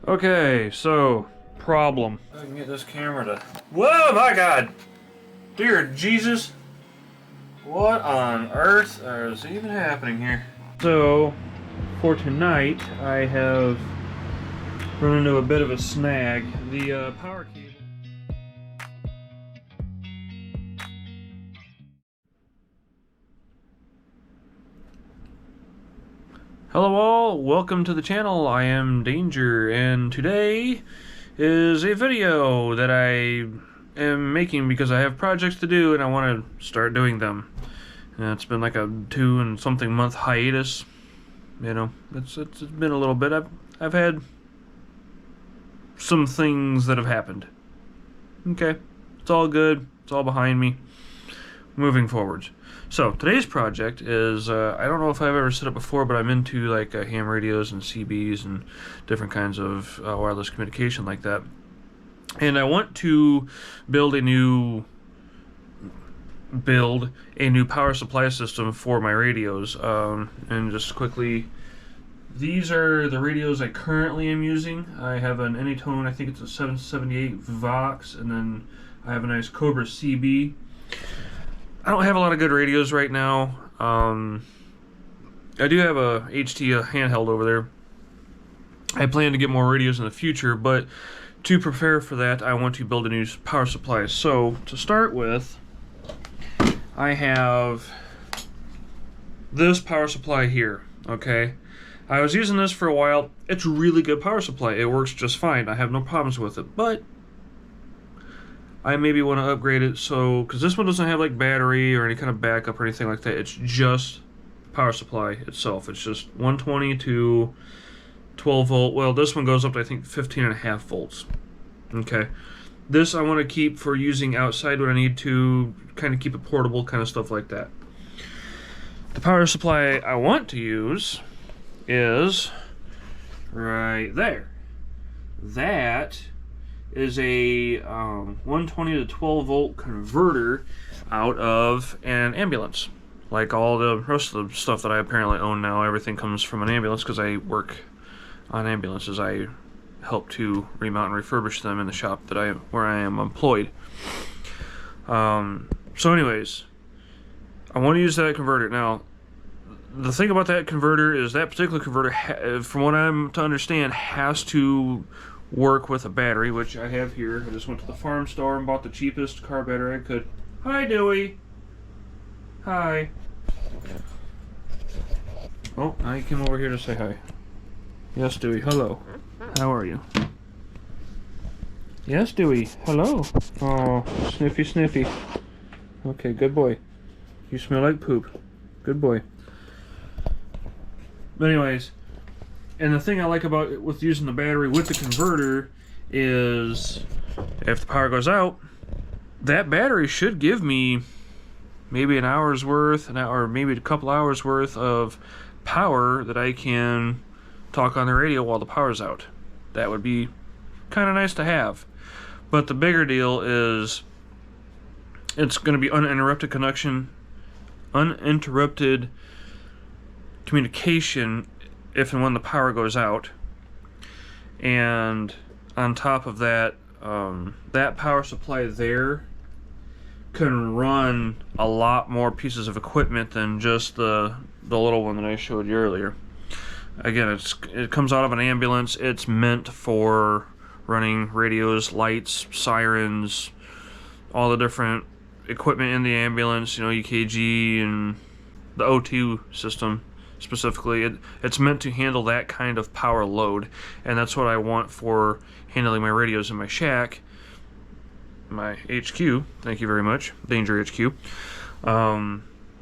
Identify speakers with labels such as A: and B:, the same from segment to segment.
A: Okay, so, problem. I can get this camera to... Whoa, my God! Dear Jesus! What on earth is even happening here? So, for tonight, I have run into a bit of a snag. The power cable... Hello all, welcome to the channel. I am Dane-Ger, and today is a video that I am making because I have projects to do and I want to start doing them. And it's been like a 2 and something month hiatus. You know, it's been a little bit. I've had some things that have happened. Okay, it's all good. It's all behind me. Moving forwards. So today's project is I don't know if I've ever said it before, but I'm into like ham radios and CBs and different kinds of wireless communication like that. And I want to build a new power supply system for my radios. And just quickly, these are the radios I currently am using. I have an Anytone, I think it's a 778 Vox, and then I have a nice Cobra CB. I don't have a lot of good radios right now. I do have a HT handheld over there. I plan to get more radios in the future, but to prepare for that, I want to build a new power supply. So, to start with, I have this power supply here, okay? I was using this for a while. It's a really good power supply. It works just fine. I have no problems with it, but I maybe want to upgrade it, so because this one doesn't have like battery or any kind of backup or anything like that. It's just power supply itself. It's just 120 to 12 volt. Well, this one goes up to I think 15.5 volts. Okay, this I want to keep for using outside when I need to, kind of keep it portable, kind of stuff like that. The power supply I want to use is right there. That is a 120 to 12 volt converter out of an ambulance. Like all the rest of the stuff that I apparently own now, everything comes from an ambulance because I work on ambulances. I help to remount and refurbish them in the shop that where I am employed. So anyways, I want to use that converter. Now, the thing about that converter is that particular converter, from what I'm to understand, has to work with a battery, which I have here. I just went to the farm store and bought the cheapest car battery I could. Hi, Dewey. Hi. Oh, now you came over here to say hi. Yes, Dewey. Hello. How are you? Yes, Dewey. Hello. Oh, sniffy, sniffy. Okay, good boy. You smell like poop. Good boy. But anyways, and the thing I like about it with using the battery with the converter is if the power goes out, that battery should give me maybe an hour's worth, or maybe a couple hours worth of power that I can talk on the radio while the power's out. That would be kind of nice to have. But the bigger deal is it's going to be uninterrupted communication if and when the power goes out. And on top of that, that power supply there can run a lot more pieces of equipment than just the little one that I showed you earlier. Again, it comes out of an ambulance. It's meant for running radios, lights, sirens, all the different equipment in the ambulance, you know, EKG and the O2 system. Specifically, it's meant to handle that kind of power load, and that's what I want for handling my radios in my shack, my HQ. Thank you very much, Dane-Ger HQ.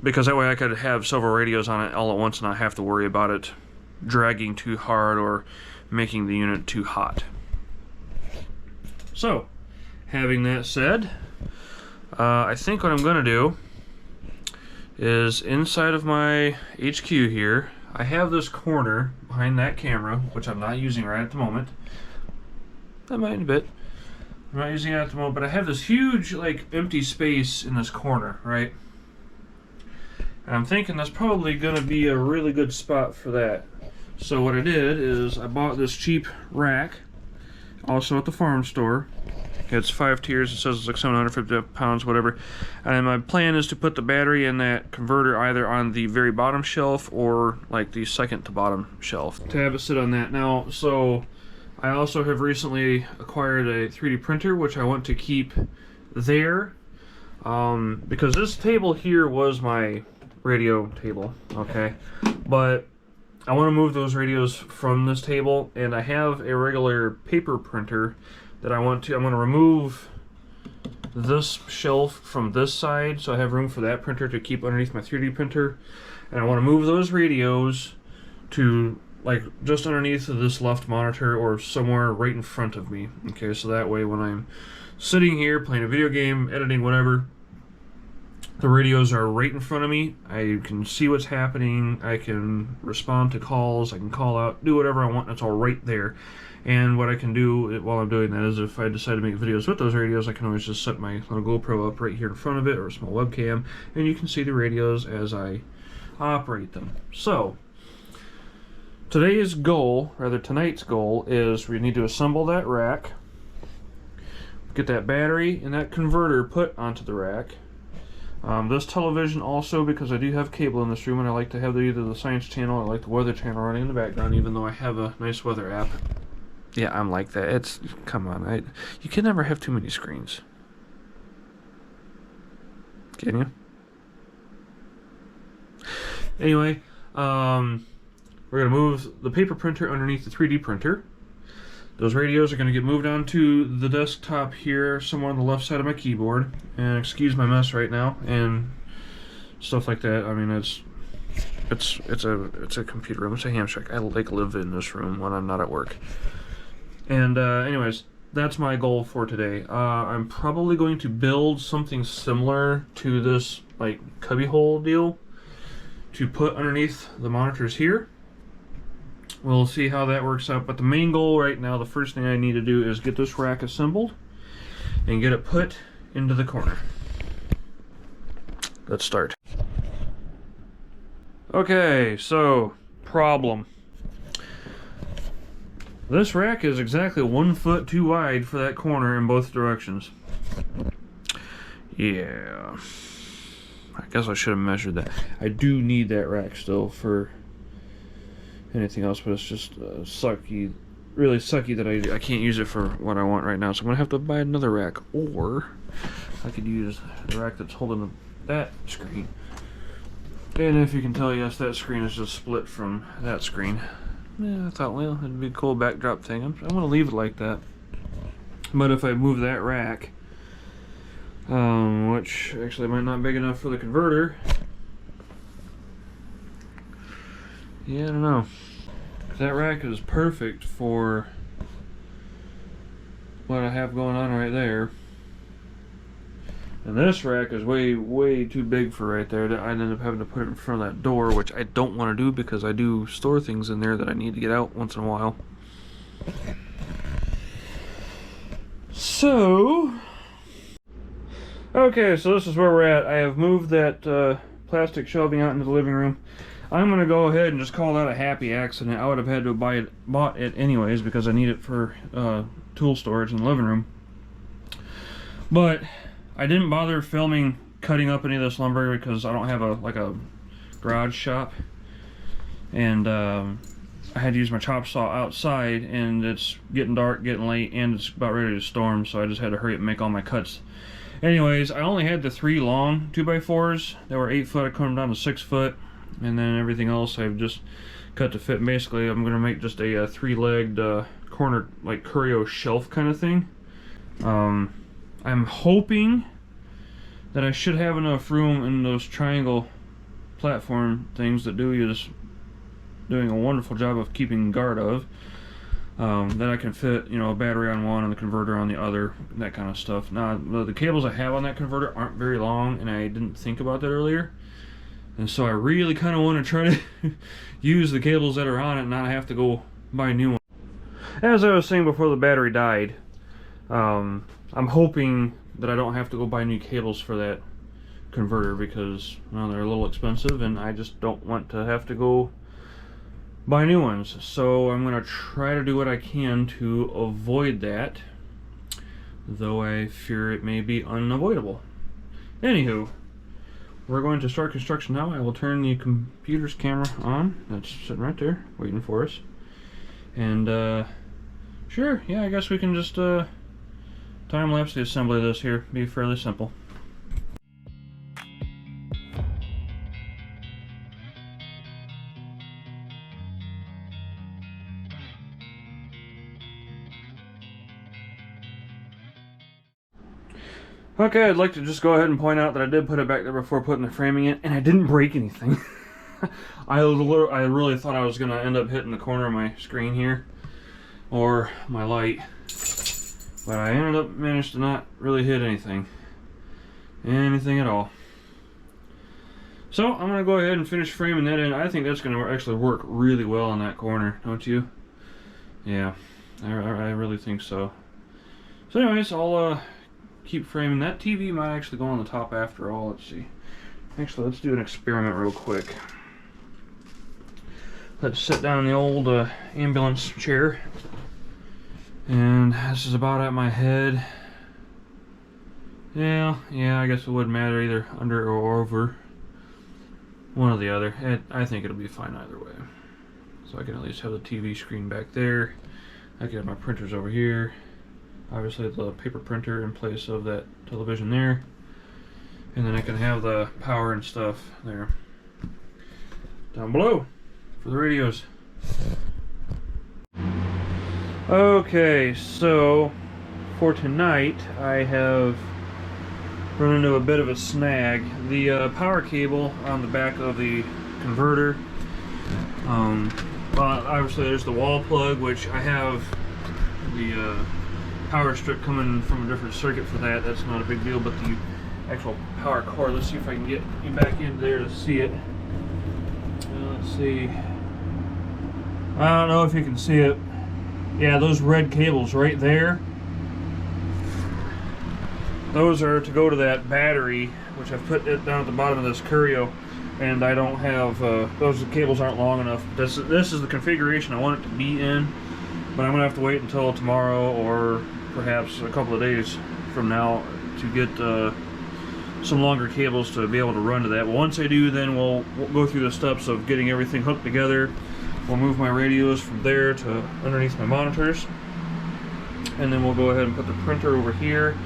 A: Because that way I could have several radios on it all at once and not have to worry about it dragging too hard or making the unit too hot. So, having that said, I think what I'm going to do is inside of my HQ here, I have this corner behind that camera, which I'm not using right at the moment. I might in a bit. I'm not using it at the moment, but I have this huge, like, empty space in this corner, right? And I'm thinking that's probably going to be a really good spot for that. So what I did is I bought this cheap rack also at the farm store. It's 5 tiers. It says it's like 750 pounds, whatever. And my plan is to put the battery in that converter either on the very bottom shelf or like the second to bottom shelf to have it sit on that. Now, so I also have recently acquired a 3D printer, which I want to keep there because this table here was my radio table, okay? But I want to move those radios from this table, and I have a regular paper printer that I'm going to remove this shelf from this side so I have room for that printer to keep underneath my 3D printer, and I want to move those radios to like just underneath of this left monitor or somewhere right in front of me. Okay, so that way when I'm sitting here playing a video game, editing, whatever, the radios are right in front of me. I can see what's happening. I can respond to calls. I can call out, do whatever I want. It's all right there. And what I can do while I'm doing that is if I decide to make videos with those radios, I can always just set my little GoPro up right here in front of it, or a small webcam, and you can see the radios as I operate them. So, tonight's goal is we need to assemble that rack, get that battery and that converter put onto the rack. This television also, because I do have cable in this room, and I like to have either the Science Channel or like the Weather Channel running in the background, even though I have a nice weather app. Yeah, I'm like that. It's, come on, you can never have too many screens. Can you? Anyway, we're going to move the paper printer underneath the 3D printer. Those radios are going to get moved onto the desktop here, somewhere on the left side of my keyboard. And excuse my mess right now and stuff like that. I mean, it's a computer room. It's a hamstrick. I like live in this room when I'm not at work. And anyways, that's my goal for today. I'm probably going to build something similar to this like cubbyhole deal to put underneath the monitors here. We'll see how that works out, but the main goal right now, the first thing I need to do is get this rack assembled and get it put into the corner. Let's start. Okay, so problem. This rack is exactly 1 foot too wide for that corner in both directions. Yeah, I guess I should have measured that. I do need that rack still for anything else, but it's just sucky, really sucky that I can't use it for what I want right now. So I'm gonna have to buy another rack, or I could use the rack that's holding that screen. And if you can tell, yes, that screen is just split from that screen. Yeah, I thought, well, it'd be a cool backdrop thing. I'm gonna leave it like that. But if I move that rack, which actually might not be big enough for the converter. Yeah, I don't know. That rack is perfect for what I have going on right there. And this rack is way too big for right there. I ended up having to put it in front of that door, which I don't want to do because I do store things in there that I need to get out once in a while. So, okay, so this is where we're at. I have moved that plastic shelving out into the living room. I'm going to go ahead and just call that a happy accident. I would have had to have bought it anyways because I need it for tool storage in the living room. But I didn't bother filming cutting up any of this lumber because I don't have a garage shop. And I had to use my chop saw outside, and it's getting dark, getting late, and it's about ready to storm, so I just had to hurry up and make all my cuts. Anyways, I only had the 3 long 2x4s that were 8 foot. I cut them down to 6 foot. And then everything else I've just cut to fit. Basically, I'm going to make just a 3-legged corner, like curio shelf kind of thing. I'm hoping that I should have enough room in those triangle platform things that Dewey is doing a wonderful job of keeping guard of. That I can fit, you know, a battery on one and the converter on the other, that kind of stuff. Now, the cables I have on that converter aren't very long, and I didn't think about that earlier. And so I really kind of want to try to use the cables that are on it and not have to go buy new ones. As I was saying before the battery died, I'm hoping that I don't have to go buy new cables for that converter because, well, they're a little expensive, and I just don't want to have to go buy new ones. So I'm going to try to do what I can to avoid that, though I fear it may be unavoidable. Anywho, we're going to start construction now. I will turn the computer's camera on. That's sitting right there, waiting for us. And, sure, yeah, I guess we can just, time-lapse the assembly of this here. Be fairly simple. Okay, I'd like to just go ahead and point out that I did put it back there before putting the framing in, and I didn't break anything. I really thought I was going to end up hitting the corner of my screen here, or my light, but I managed to not really hit anything at all. So I'm going to go ahead and finish framing that in. I think that's going to actually work really well on that corner, don't you? Yeah, I really think so. So anyways, I'll keep framing. That TV might actually go on the top after all. Let's see. Actually, let's do an experiment real quick. Let's sit down in the old ambulance chair. And this is about at my head. Yeah, I guess it wouldn't matter either under or over. One or the other. I think it'll be fine either way. So I can at least have the TV screen back there. I can have my printers over here. Obviously the paper printer in place of that television there. And then I can have the power and stuff there. Down below for the radios. Okay, so for tonight I have run into a bit of a snag. The power cable on the back of the converter, well, obviously there's the wall plug, which I have the power strip coming from a different circuit for that. That's not a big deal, but the actual power cord, let's see if I can get you back in there to see it. Let's see. I don't know if you can see it. Yeah, those red cables right there, those are to go to that battery, which I've put it down at the bottom of this Curio, and I don't have, those cables aren't long enough. This is the configuration I want it to be in, but I'm going to have to wait until tomorrow or perhaps a couple of days from now to get some longer cables to be able to run to that. But once I do, then we'll go through the steps of getting everything hooked together. We'll move my radios from there to underneath my monitors, and then we'll go ahead and put the printer over here.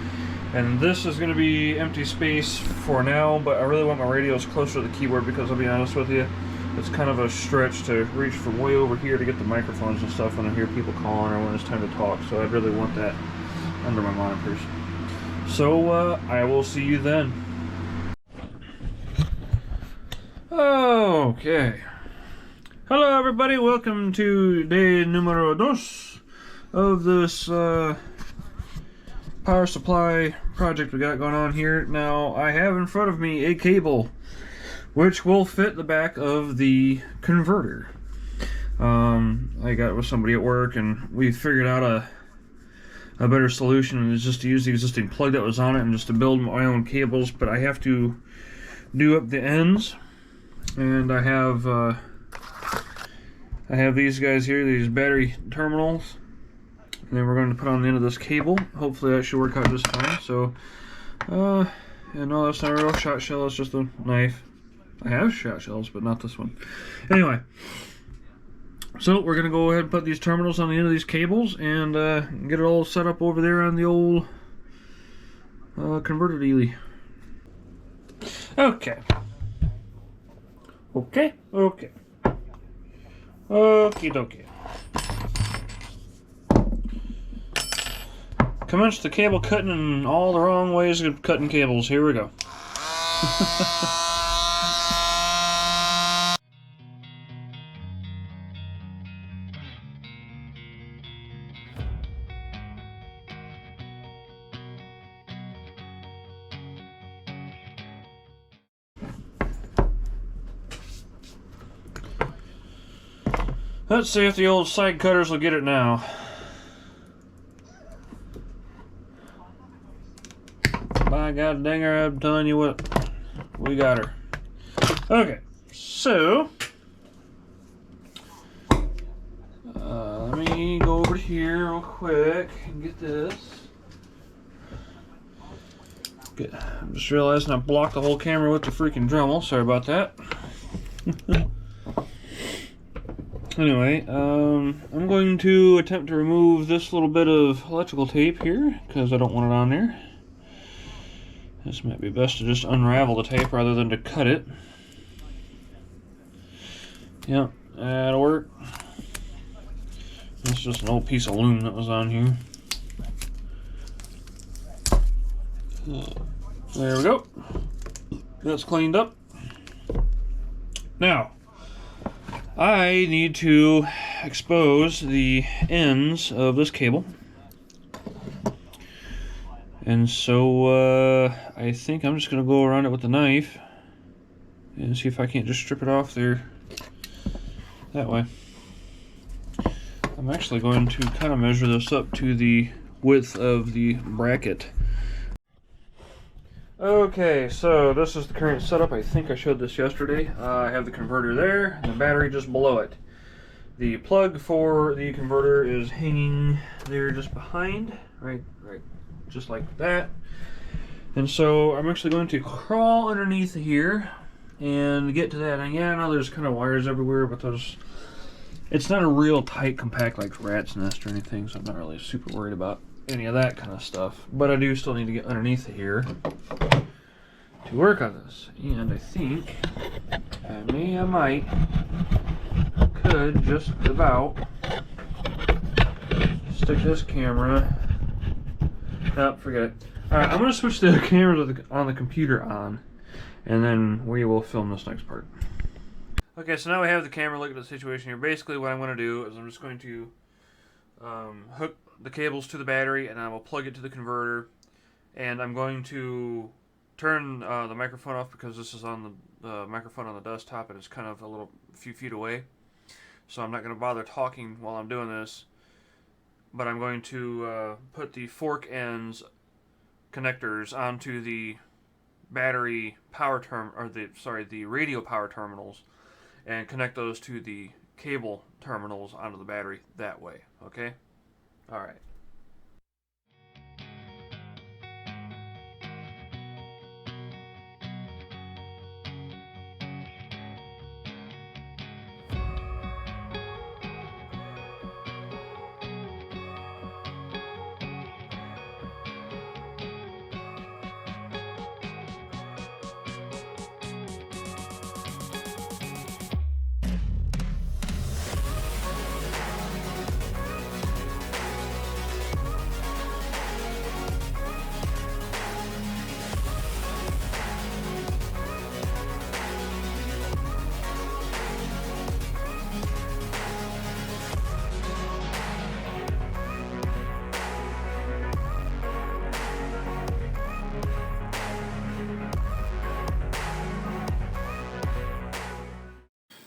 A: And this is going to be empty space for now, but I really want my radios closer to the keyboard because I'll be honest with you, it's kind of a stretch to reach from way over here to get the microphones and stuff when I hear people calling or when it's time to talk. So I'd really want that under my monitors. So I will see you then. Okay. Hello everybody, welcome to day numero dos of this power supply project we got going on here. Now I have in front of me a cable which will fit the back of the converter. I got it with somebody at work and we figured out a better solution is just to use the existing plug that was on it and just to build my own cables, but I have to do up the ends, and I have these guys here, these battery terminals, and then we're going to put on the end of this cable. Hopefully that should work out just fine. So and no, that's not a real shot shell, it's just a knife. I have shot shells, but not this one. Anyway, so we're going to go ahead and put these terminals on the end of these cables and get it all set up over there on the old converter dealy. Okay. Okie dokie. Commence the cable cutting in all the wrong ways of cutting cables. Here we go. Let's see if the old side cutters will get it now. By God dang her, I'm telling you what, we got her. Okay, so here real quick and get this. I'm just realizing I blocked the whole camera with the freaking Dremel. Sorry about that. Anyway, I'm going to attempt to remove this little bit of electrical tape here because I don't want it on there. This might be best to just unravel the tape rather than to cut it. Yep, that'll work. It's just an old piece of loom that was on here. There we go. That's cleaned up. Now, I need to expose the ends of this cable. And so, I think I'm just going to go around it with the knife and see if I can't just strip it off there that way. I'm actually going to kind of measure this up to the width of the bracket. Okay, so this is the current setup. I think I showed this yesterday. I have the converter there, and the battery just below it. The plug for the converter is hanging there just behind, right, just like that. And so I'm actually going to crawl underneath here and get to that. And yeah, I know there's kind of wires everywhere, but it's not a real tight compact like rat's nest or anything, so I'm not really super worried about any of that kind of stuff. But I do still need to get underneath here to work on this. And I think I might could just about stick this camera. Oh, forget it. Alright, I'm going to switch the cameras on the computer on, and then we will film this next part. Okay, so now we have the camera. Look at the situation here. Basically what I'm going to do is I'm just going to hook the cables to the battery, and I will plug it to the converter, and I'm going to turn the microphone off because this is on the microphone on the desktop and it's kind of a few feet away, so I'm not going to bother talking while I'm doing this, but I'm going to put the fork ends connectors onto the battery power the radio power terminals and connect those to the cable terminals onto the battery that way. Okay? Alright.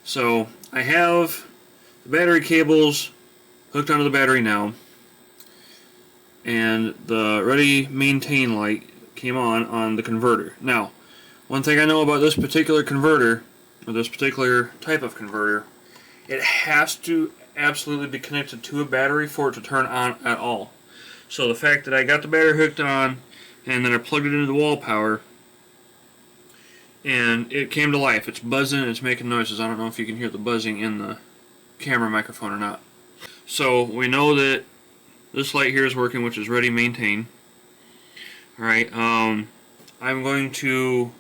A: So I have the battery cables hooked onto the battery now, and the ready maintain light came on the converter. Now, one thing I know about this particular converter, or this particular type of converter, it has to absolutely be connected to a battery for it to turn on at all. So the fact that I got the battery hooked on and then I plugged it into the wall power and it came to life. It's buzzing, it's making noises. I don't know if you can hear the buzzing in the camera microphone or not. So we know that this light here is working, which is ready maintain. Alright, I'm going to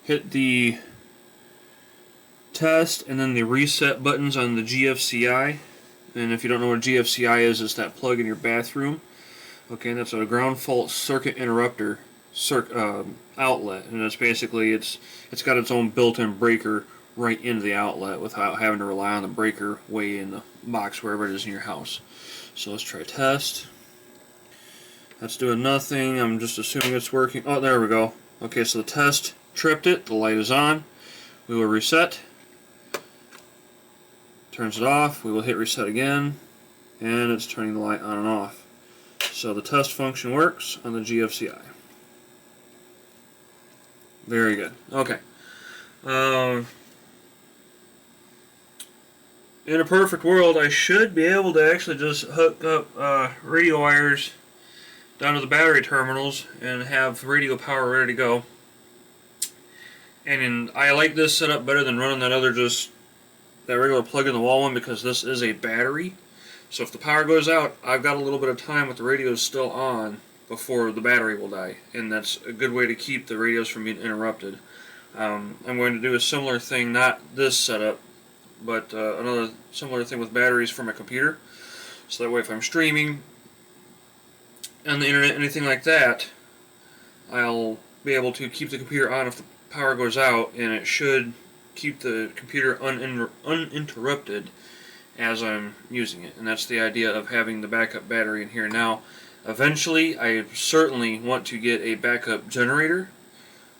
A: hit the test and then the reset buttons on the GFCI. And if you don't know what GFCI is, it's that plug in your bathroom. Okay, and that's a ground fault circuit interrupter outlet, and it's basically it's got its own built-in breaker right into the outlet without having to rely on the breaker way in the box wherever it is in your house. So let's try test. That's doing nothing. I'm just assuming it's working. Oh, there we go. Okay, so the test tripped it. The light is on. We will reset. Turns it off. We will hit reset again, and it's turning the light on and off. So the test function works on the GFCI. Very good. Okay. in a perfect world, I should be able to actually just hook up radio wires down to the battery terminals and have radio power ready to go. And I like this setup better than running that regular plug in the wall one, because this is a battery. So if the power goes out, I've got a little bit of time with the radios still on before the battery will die, and that's a good way to keep the radios from being interrupted. I'm going to do a similar thing, not this setup, but another similar thing with batteries for my computer. So that way if I'm streaming on the internet, anything like that, I'll be able to keep the computer on if the power goes out, and it should keep the computer uninterrupted as I'm using it. And that's the idea of having the backup battery in here. Now, eventually, I certainly want to get a backup generator,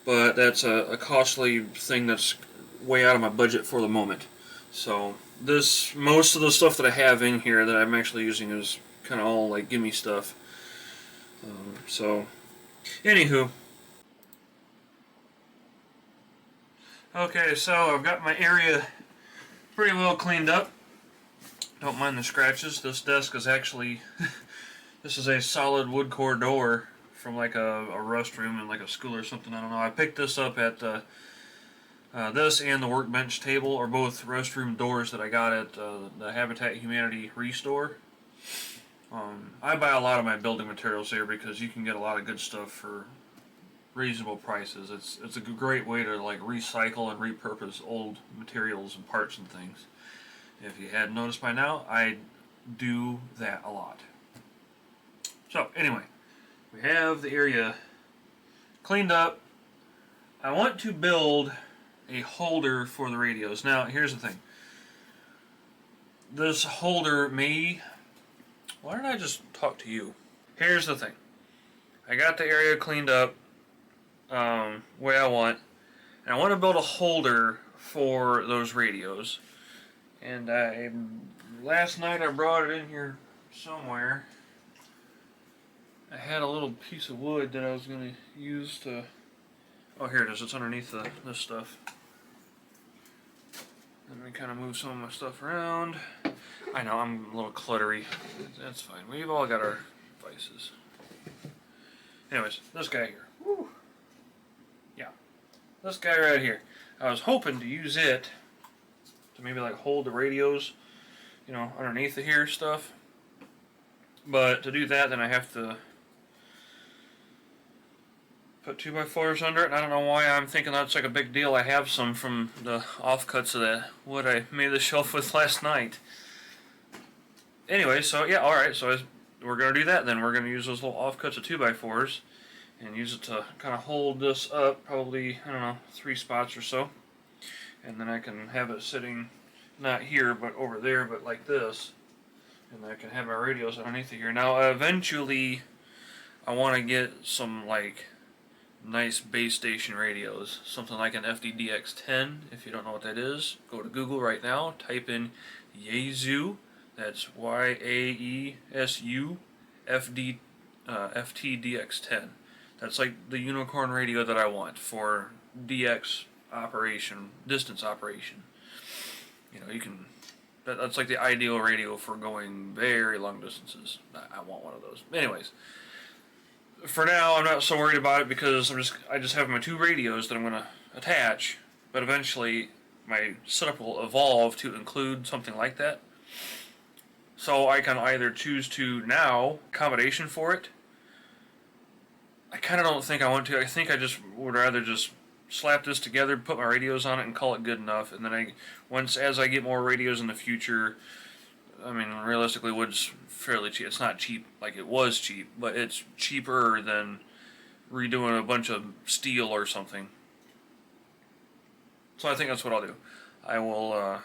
A: but that's a costly thing that's way out of my budget for the moment. So most of the stuff that I have in here that I'm actually using is kind of all like gimme stuff. So, anywho. Okay, so I've got my area pretty well cleaned up. Don't mind the scratches. This desk is actually, this is a solid wood core door from like a restroom in like a school or something. I don't know. I picked this up at this and the workbench table are both restroom doors that I got at the Habitat Humanity Restore. I buy a lot of my building materials here because you can get a lot of good stuff for reasonable prices. It's a great way to like recycle and repurpose old materials and parts and things. If you hadn't noticed by now, I do that a lot. So anyway, we have the area cleaned up. I want to build a holder for the radios. Now here's the thing. This holder may... Why don't I just talk to you? Here's the thing. I got the area cleaned up way I want, and I want to build a holder for those radios. And last night I brought it in here somewhere. I had a little piece of wood that I was going to use to... Oh, here it is. It's underneath this stuff. Let me kind of move some of my stuff around. I know, I'm a little cluttery. That's fine. We've all got our vices. Anyways, this guy here. Woo. Yeah. This guy right here. I was hoping to use it to maybe like hold the radios, you know, underneath the here stuff. But to do that, then I have to put 2x4s under it, and I don't know why I'm thinking that's like a big deal. I have some from the offcuts of that wood I made the shelf with last night. Anyway, so yeah, alright, so we're going to do that then. We're going to use those little offcuts of 2x4s and use it to kind of hold this up, probably, I don't know, 3 spots or so. And then I can have it sitting, not here, but over there, but like this. And then I can have my radios underneath it here. Now, eventually, I want to get some, like, nice base station radios. Something like an FDDX10. If you don't know what that is, go to Google right now, type in Yaesu. That's YAESU FTDX10. That's like the unicorn radio that I want for DX operation, distance operation. You know, you can... That's like the ideal radio for going very long distances. I want one of those. Anyways, for now, I'm not so worried about it because I just have my 2 radios that I'm going to attach. But eventually, my setup will evolve to include something like that. So I can either choose to now accommodation for it. I kind of don't think I want to. I think I just would rather just slap this together, put my radios on it, and call it good enough. And then as I get more radios in the future, I mean, realistically, wood's fairly cheap. It's not cheap like it was cheap, but it's cheaper than redoing a bunch of steel or something. So I think that's what I'll do. I will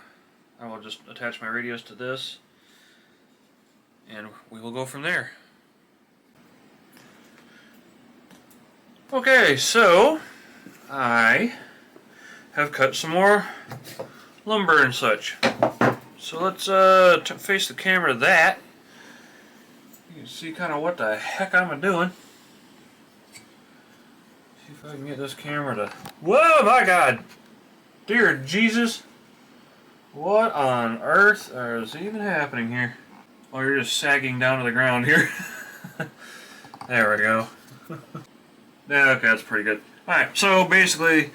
A: just attach my radios to this, and we will go from there. Okay, so I have cut some more lumber and such. So let's face the camera to that. You can see kind of what the heck I'm doing. See if I can get this camera to... Whoa, my God! Dear Jesus! What on earth is even happening here? Oh, you're just sagging down to the ground here. There we go. Yeah, okay, that's pretty good. Alright, so basically,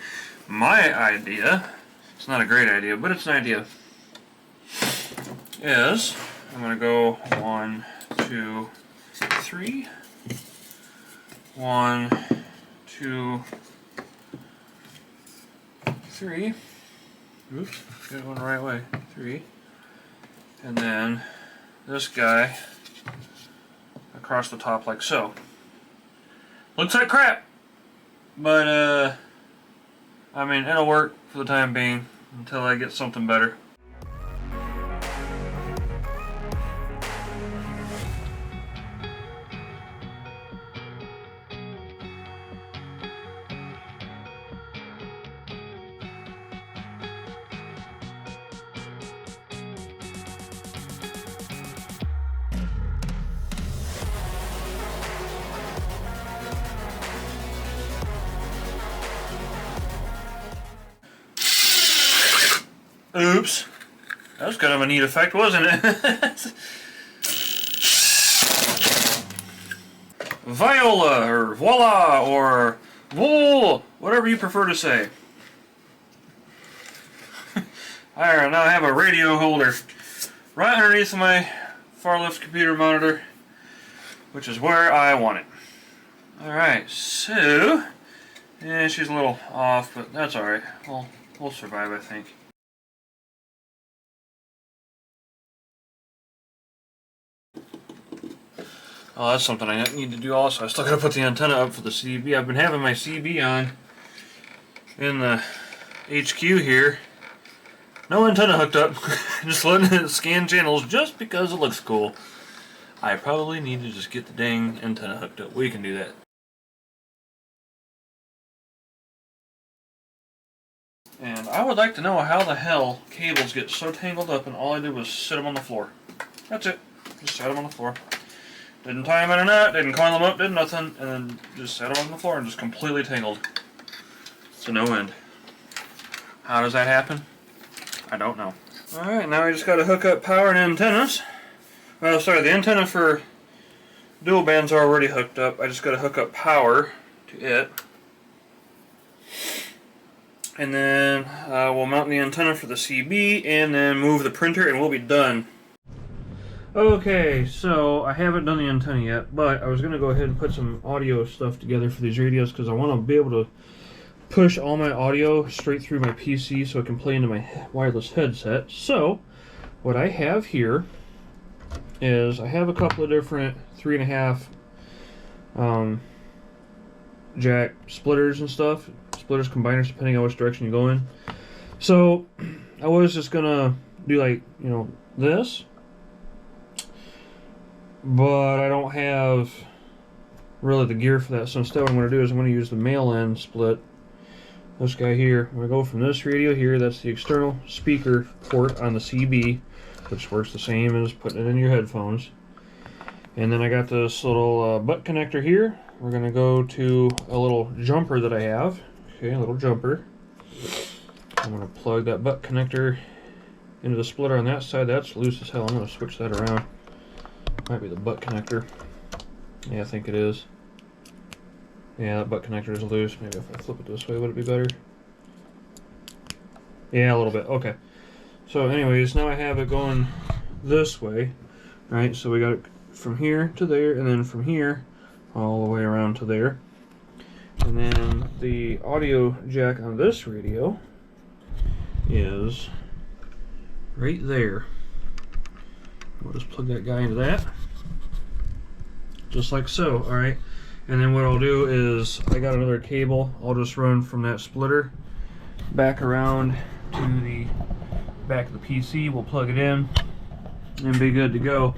A: my idea, it's not a great idea, but it's an idea, is I'm going to go 1, 2, 3. 1, 2, 3. Oops, got it going the right way. 3. And then this guy across the top like so. Looks like crap, but I mean, it'll work for the time being until I get something better. Oops. That was kind of a neat effect, wasn't it? Viola, or voila, or wool, whatever you prefer to say. Alright, now I have a radio holder right underneath my far left computer monitor, which is where I want it. Alright, so, yeah, she's a little off, but that's alright. We'll survive, I think. Oh, that's something I need to do also. I still gotta put the antenna up for the CB. I've been having my CB on in the HQ here. No antenna hooked up. Just letting it scan channels just because it looks cool. I probably need to just get the dang antenna hooked up. We can do that. And I would like to know how the hell cables get so tangled up, and all I did was sit them on the floor. That's it. Just set them on the floor. Didn't tie them in a knot, didn't coil them up, did nothing, and then just set them on the floor and just completely tangled. To no end. How does that happen? I don't know. Alright, now I just gotta hook up power and antennas. Well, sorry, the antenna for dual bands are already hooked up. I just gotta hook up power to it. And then we'll mount the antenna for the CB and then move the printer and we'll be done. Okay, so I haven't done the antenna yet, but I was going to go ahead and put some audio stuff together for these radios because I want to be able to push all my audio straight through my PC so it can play into my wireless headset. So, what I have here is I have a couple of different 3.5 jack splitters and stuff. Splitters, combiners, depending on which direction you go in. So, I was just going to do like, you know, this. But I don't have really the gear for that, so instead what I'm going to do is I'm going to use the male-end split. This guy here. I'm going to go from this radio here, that's the external speaker port on the CB, which works the same as putting it in your headphones. And then I got this little butt connector here. We're going to go to a little jumper that I have. Okay, a little jumper. I'm going to plug that butt connector into the splitter on that side. That's loose as hell. I'm going to switch that around. Might be the butt connector. Yeah, I think it is. Yeah, that butt connector is loose. Maybe if I flip it this way, would it be better? Yeah, a little bit. Okay. So anyways, now I have it going this way. Right, so we got it from here to there, and then from here all the way around to there. And then the audio jack on this radio is right there. We'll just plug that guy into that. Just like so, alright. And then what I'll do is, I got another cable, I'll just run from that splitter back around to the back of the PC. We'll plug it in and be good to go.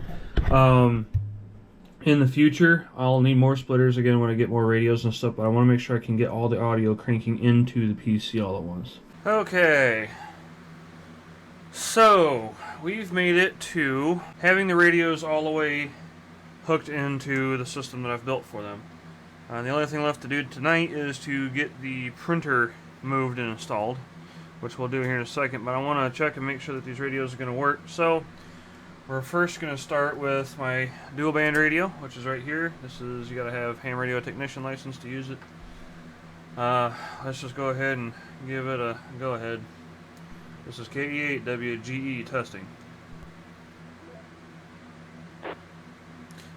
A: In the future, I'll need more splitters again when I get more radios and stuff, but I want to make sure I can get all the audio cranking into the PC all at once. Okay. So, we've made it to having the radios all the way hooked into the system that I've built for them. The only thing left to do tonight is to get the printer moved and installed. which we'll do here in a second. But I want to check and make sure that these radios are going to work. So we're first going to start with my dual band radio, which is right here. This is, you got to have ham radio technician license to use it. Let's just go ahead and give it a go ahead. This is KE8WGE testing.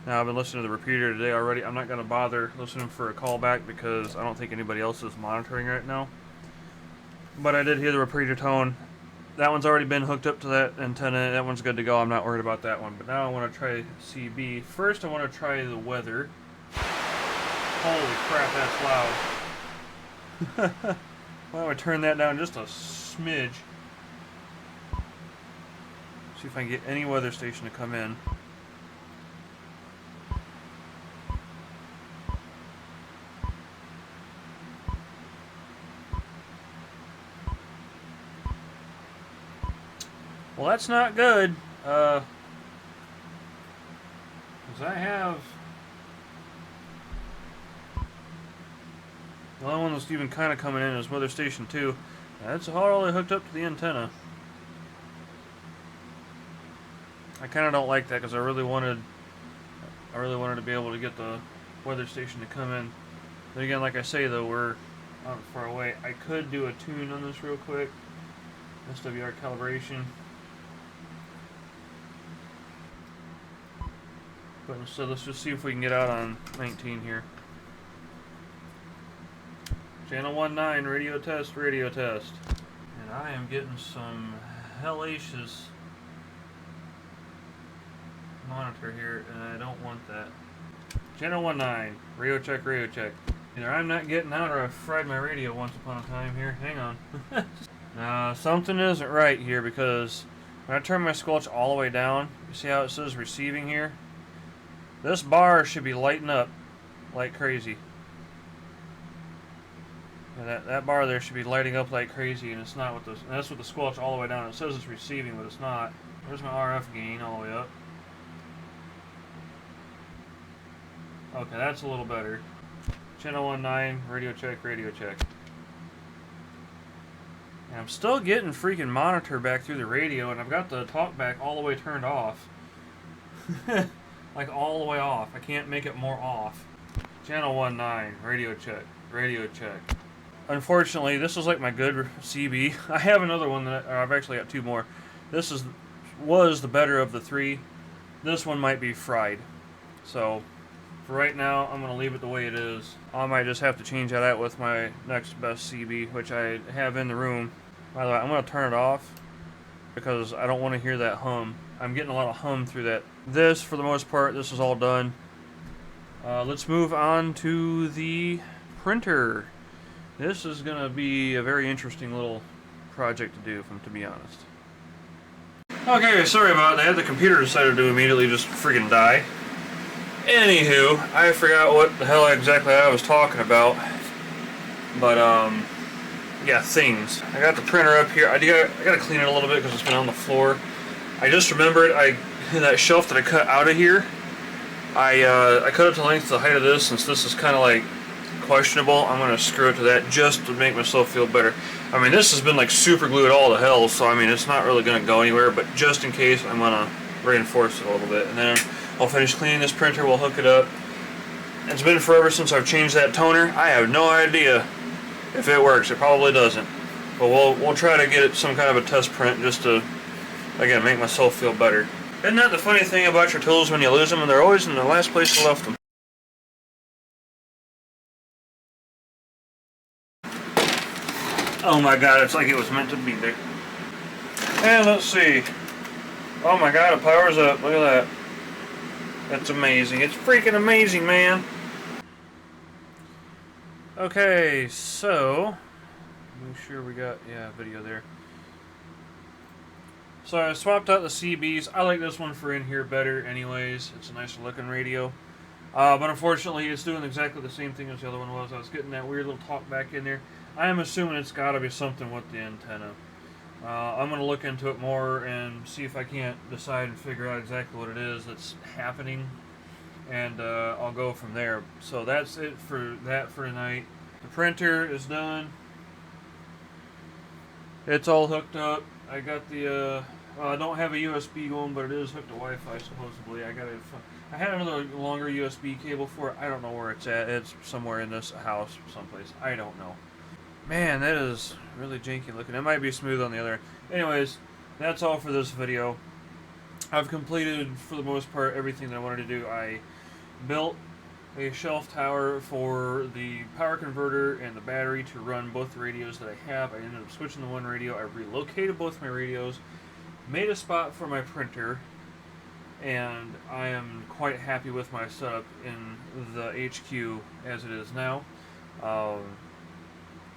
A: Now, I've been listening to the repeater today already. I'm not going to bother listening for a callback because I don't think anybody else is monitoring right now. But I did hear the repeater tone. That one's already been hooked up to that antenna. That one's good to go. I'm not worried about that one. But now I want to try CB. First, I want to try the weather. Holy crap, that's loud. Why don't I turn that down just a smidge? See if I can get any weather station to come in. Well, that's not good. Because I have... The only one that's even kind of coming in is Weather Station 2. That's all I hooked up to the antenna. I kind of don't like that because I really wanted to be able to get the weather station to come in. But again, like I say though, we're not far away. I could do a tune on this real quick. SWR calibration. But instead, let's just see if we can get out on 19 here. Channel 19, radio test, radio test. And I am getting some hellacious monitor here, and I don't want that. Channel 19, radio check, radio check. Either I'm not getting out or I fried my radio once upon a time here. Hang on. Now, something isn't right here because when I turn my squelch all the way down, you see how it says receiving here? This bar should be lighting up like crazy. And that bar there should be lighting up like crazy, and it's not with the. And that's with the squelch all the way down. It says it's receiving, but it's not. There's my RF gain all the way up. Okay, that's a little better. Channel 19, radio check, radio check. And I'm still getting freaking monitor back through the radio, and I've got the talkback all the way turned off. Like all the way off. I can't make it more off. Channel 19, radio check, radio check. Unfortunately, this is like my good CB. I have another one that I've actually got two more. This was the better of the three. This one might be fried. So for right now, I'm going to leave it the way it is. I might just have to change that out with my next best CB, which I have in the room. By the way, I'm going to turn it off because I don't want to hear that hum. I'm getting a lot of hum through that. This, for the most part, this is all done. Let's move on to the printer. This is going to be a very interesting little project to do, to be honest. Okay, sorry about that. The computer decided to immediately just freaking die. Anywho, I forgot what the hell exactly I was talking about. But, yeah, things. I got the printer up here. I got to clean it a little bit because it's been on the floor. I just remembered that shelf that I cut out of here, I cut it to the length of the height of this. Since this is kind of like questionable, I'm going to screw it to that just to make myself feel better. I mean, this has been like super glued all to hell, so I mean, it's not really going to go anywhere, but just in case, I'm going to reinforce it a little bit. And then I'll finish cleaning this printer, we'll hook it up. It's been forever since I've changed that toner. I have no idea if it works. It probably doesn't. But we'll try to get it some kind of a test print just to, again, make myself feel better. Isn't that the funny thing about your tools when you lose them? And they're always in the last place you left them. Oh my god, it's like it was meant to be there. And let's see. Oh my god, it powers up. Look at that. That's amazing. It's freaking amazing, man. Okay, so make sure we got, yeah, video there. So I swapped out the CBs. I like this one for in here better anyways. It's a nicer looking radio. But unfortunately it's doing exactly the same thing as the other one was. I was getting that weird little talk back in there. I am assuming it's got to be something with the antenna. I'm going to look into it more and see if I can't decide and figure out exactly what it is that's happening. And I'll go from there. So that's it for that for tonight. The printer is done. It's all hooked up. I got the, I don't have a USB going, but it is hooked to Wi-Fi supposedly. I had another longer USB cable for it. I don't know where it's at. It's somewhere in this house, someplace. I don't know. Man, that is really janky looking. It might be smooth on the other. Anyways, that's all for this video. I've completed, for the most part, everything that I wanted to do. I built a shelf tower for the power converter and the battery to run both the radios that I have. I ended up switching to one radio. I relocated both my radios, made a spot for my printer, and I am quite happy with my setup in the HQ as it is now.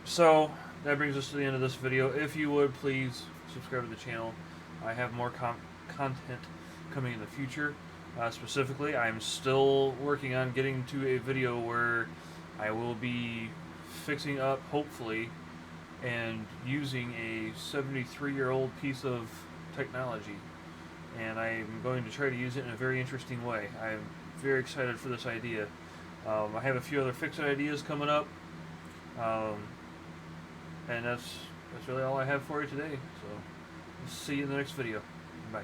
A: So that brings us to the end of this video. If you would, please subscribe to the channel. I have more content coming in the future. Specifically, I'm still working on getting to a video where I will be fixing up, hopefully, and using a 73-year-old piece of technology. And I'm going to try to use it in a very interesting way. I'm very excited for this idea. I have a few other fix-it ideas coming up. And that's really all I have for you today. So, see you in the next video. Bye.